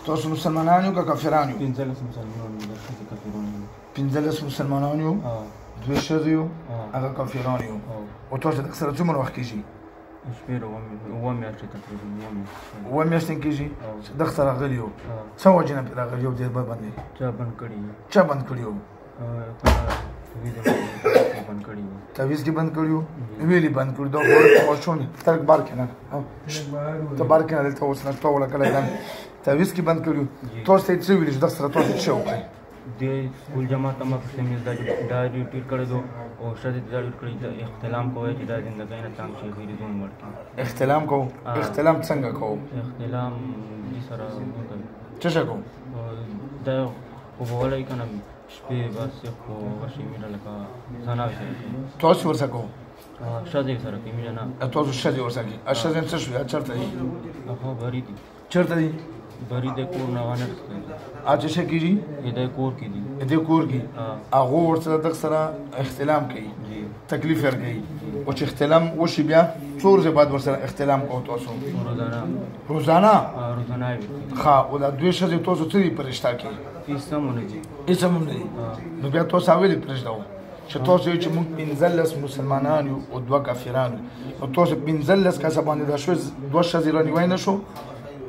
تاسو مسلمانان یو که کافران یو؟ 15 مسلمانان یو، 10 کافران یو. 15 مسلمانان یو، 2 ښځې یو، هغه کافران یو. او تاسو اکثره څومره وخت کېږي؟ شپېره اووه میاشتې تقریبا. اووه میاشتې کېږي چې دغه ته راغلي یو. څه وجې نه پرې راغلي یو دې باندې؟ چا بند کړي یو. چا بند کړي یو؟ بند کړي یو. تعویض کې بند کړي یو؟ ویلې بند کړي دا غوړ خوشونه ترک بار کې نه ته بار کې نه دلته اوس نه ټوله کله ځان تعویض کې بند کړي یو. تاسو ته څه ویلي چې دغه سره تاسو څه وکړئ؟ د سکول جماعت ته مخکې مې دا ډیوټي کړی دو او ښځې ته دا ډیوټ کړی د احتلام کوی چې دا زندګۍ نه تنګ شي غیر ځون مړ کړي. احتلام کوو؟ احتلام څنګه کوو؟ احتلام دې سره څه شی کوو؟ دا خوبولی که نه شپې بس خو وشي مینه لکه زناوې سره کوي. تاسو ورسره کوو؟ ښځې سره کوي مینه نه. تاسو ښځې ورسره کوي؟ ښځې څه شوي؟ چېرته دي؟ هغه بري دي. چېرته دي؟ بري د کور نه هغه نه رسېږي. څه شی کېږي؟ د کور کې دي. د کور کې هغو ورسره دغه سره احتلام کوي، تکلیف ورکوي. او چې احتلام وشي بیا څو ورځې بعد ورسره احتلام کوو تاسو؟ روزانه؟ روزانه وي. ښه. او دا 2 ښځې تاسو څه دي په رشته کې؟ هېڅ هم نه دي. هېڅ هم نه دي. نو بیا تاسو ولې پرېږدو چې تاسو یو چې موږ 15 مسلمانان یو او 2 کافران یو. نو تاسو 15 کسه باندې دا 2 ښځې رانیوی نه شو؟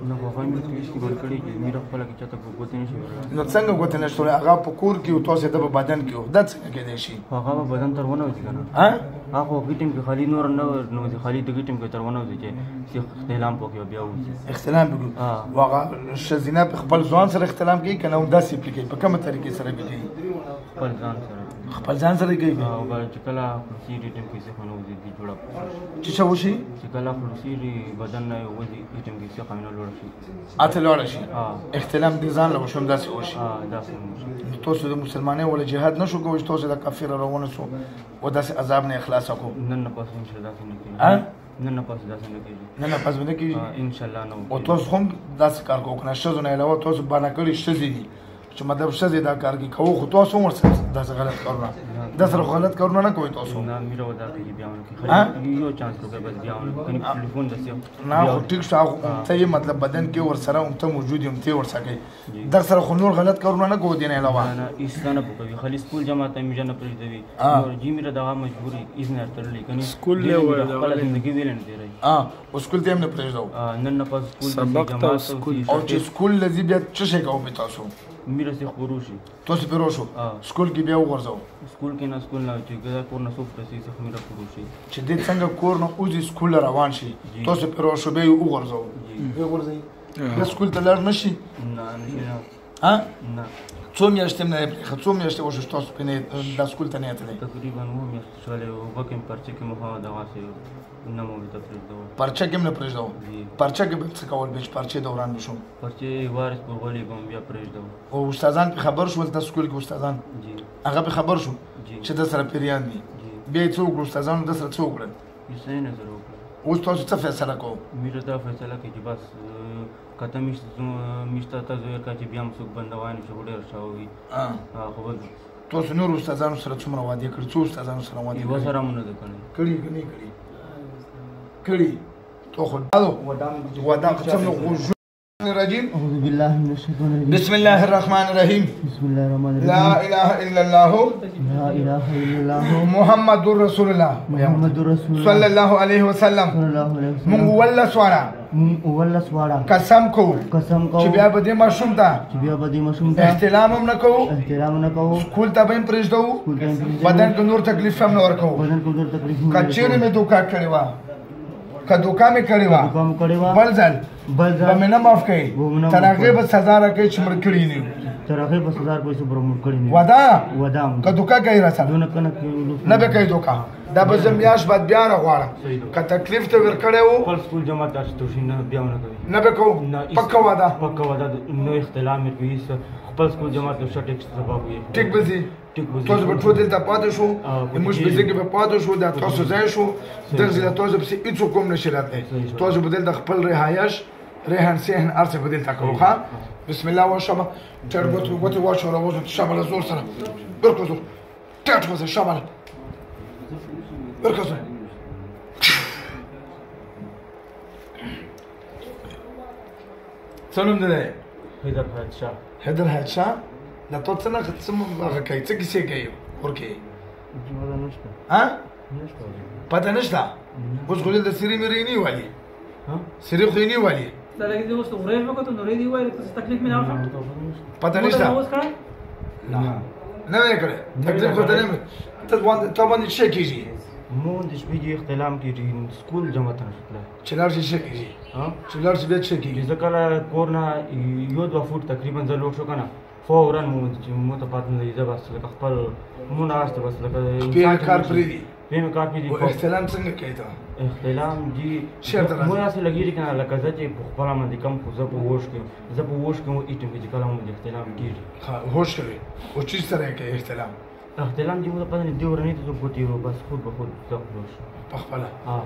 نو هغه مې تویس کې بند کړي چې مې خپله کې چاته ګوتې نه شي ورغلی. نو څنګه ګوتې نه شي ورغلی؟ هغه په کور کې و تاسو د په بدن کې و، دا څنګه کېدی شي؟ هغه به بدن تر ونوځي که نه. هغه خو هغې ټیم کې خالي نور نه نوځي، خالي دغې ټیم کې تر ونوځي چې اختلام پکې بیا وځي. اختلام پکې؟ و هغه ښځینه په خپل ځوان سره اختلام کوي که نه داسې پرې کوي؟ په کومه طریقې سره پرې کوي؟ خپل ځان سره. خپل ځان سره کوي؟ چې کله خلاصي دې ټیم کې څه نوځي دې جوړه چې څه وشي؟ چې کله خلاصي بدن نه وځي دې ټیم کې څه نه لوړه شي. اته لوړه شي؟ احتلام دې ځان له وشو همداسې وشي؟ داسې وشي. تاسو د مسلمانۍ ولا جهاد نه شو کوی چې تاسو د کافر راونه شو او داسې عذاب نه اخلاص وکړو؟ نن نه پس انشاءالله داسې نه کېږي. نن نه پس داسې نه کېږي. نن نه پس به نه کېږي؟ انشاءالله نه. او تاسو هم داسې کار کوو که نه ښځو نه علاوه تاسو باندې کړي ښځې دي چې مطلب ښځې دا کار کوي کوو خو تاسو هم ورسره داسې غلط کارونه داسې غلط کارونه نه کوئ تاسو؟ نه میره ودا کوي بیا ونه کوي. یو چانس وکړئ بس بیا ونه کوي. ټلیفون داسې نه خو ټیک شو ته یې مطلب بدن کې ورسره هم ته موجود یې هم ته یې ورسره کوي دغه سره خو نور غلط کارونه نه کوو دې نه علاوه؟ نه هېڅ نه کوي. خالي سکول جماعت ته میژه نه پرېږدوي. جي میره دغه مجبوري هېڅ نه تړلی که نه خپله زندګي ویلې نه تېروي. او سکول ته هم نه پرېږدو؟ نن نه پس سکول جماعت. او چې سکول له ځي بیا څه شی کوو پې تاسو؟ میره سي خورو شي. تاسو پرې وشو سکول کې بیا وغورځو؟ سکول کې نه سکول نه چې کور نه څوک رسي څخه میره خورو شي. چې دې څنګه کور نه وځي سکول روان شي تاسو پرې وشو بیا یې وغورځو؟ بیا غورځئ بیا سکول ته لاړ نه شي؟ نه نشي نه. نه. څو میاشتې نه یې پرېښه؟ څو میاشتې وشو چې تاسو پرې دا سکول ته نه یې تللی؟ تقریبا 9 میاشتې شولې. اوبه کې مې پرچه کې مو دغسې نه مو ورته پرېږدو. پرچه کې هم نه پرېږدو؟ پرچه کې به څه کول بیا چې پرچې دوران وشو؟ پرچې وارث پر غولې به مو بیا پرېږدو. او استادان پرې خبر شول ته سکول کې استادان هغه پرې خبر شو چې د سره پیریان دي بیا یې څه وکړو استادانو د سره څه وکړل؟ هېڅ یې نظر وکړل. اوس تاسو څه فیصله کوو؟ میره دا فیصله کوي چې بس کته میشته ته زوی کړه چې بیا هم څوک بندوای نه شي خو ډېر ښه وي. خو بل تاسو نور استادانو سره څومره وعدې کړي؟ څو استادانو سره وعدې کړي؟ یوه سره مو نه ده کړې. کړي که نه کړي؟ کړي تو خو ودان څه الرجيم. أعوذ بالله من الشيطان الرجيم. بسم الله الرحمن الرحيم. بسم الله الرحمن الرحيم. لا إله إلا الله. لا إله إلا الله. محمد رسول الله. محمد رسول الله. صلى الله عليه وسلم. صلى الله عليه وسلم. من ولا سوارا. ولا سوارا. قسم کو. قسم کو. چې بیا به دې ماشوم ته. چې بیا به دې ماشوم ته. احترام هم نه کوو. احترام نه کوو. سکول ته به هم پرېږدو. بدن کې نور تکلیف هم نه ورکوو. بدن کې نور تکلیف هم. که چېرې مې دوکه کړې وه که دوکه مې کړې وه بل ځل به مې نه معاف کوي تر هغې به سزا راکوي چې مړ کړي نه وي. تر هغې به سزا راکوي چې مړ کړي نه وي. وده که دوکه کوي راسره نه به کوي دوکه دا به زه میاشت بعد بیا راغواړم که تکلیف ته ورکړی و خپل سکول جماعت داسې توشي نه بیا ونه کوي. نه به کوو پکه وعده. پکه وعده نو اختلام یې کوي خپل سکول جماعت ته ښه ټیک سبب وي. ټیک به ځي تاسو به ټول دلته پاتې شو موږ به ځکه به پاتې شو دا تاسو ځای شو دغه ځای تاسو پسې هېڅوک هم نشي راتلی تاسو به دلته خپل رهایش رهن سهن هر څه به دلته کوو. ښه بسم الله وشمه ټیټ ګوتې واچوه راوځو شمه له زور سره برکه زور ټیټ وځه شمه برکه زور څه نوم دی؟ حیدر حیات شاه حیدر حیات شاه دا تو څه نه څه هغه کوي څه کیسې کوي ورکې جوړه نشته ها نشته پته نشته اوس خو دلته سري مېرې نیولې ها سري خو یې نیولې دا لکه دې اوس ورې وکړو نو ری دی وایي ته تکلیف مې نه وشو پته نشته اوس کړه نه یې کړې تکلیف خو ته نه ته باندې څه کېږي مون د شپې کې اختلام کېږي سکول جمع ته نشتله چې لاړ شي څه کېږي ها چې لاړ شي بیا څه کېږي زه کله کور نه یو دوه فوټ تقریبا زه لوټ شو که نه فورا مو ته پاتې نه زه بس لکه خپل مو ناست بس لکه بیا کار پرېږدي بیا مې کار پرېږدي او احتلام څنګه کوي ته اختلام جی شعر ته راځي. مو داسې لګېږي که نه لکه زه چې په خپله باندې کم خو زه په هوښ کې یم زه په هوښ کې یم ایټم کې چې کله مو د اختلام کېږي هوش کوي او چیز سره یې کوي احتلام اختلام جی مو ته پته نه دې ورنۍ ته زه ګوتې بس خود به خود زه خلاص په خپله ها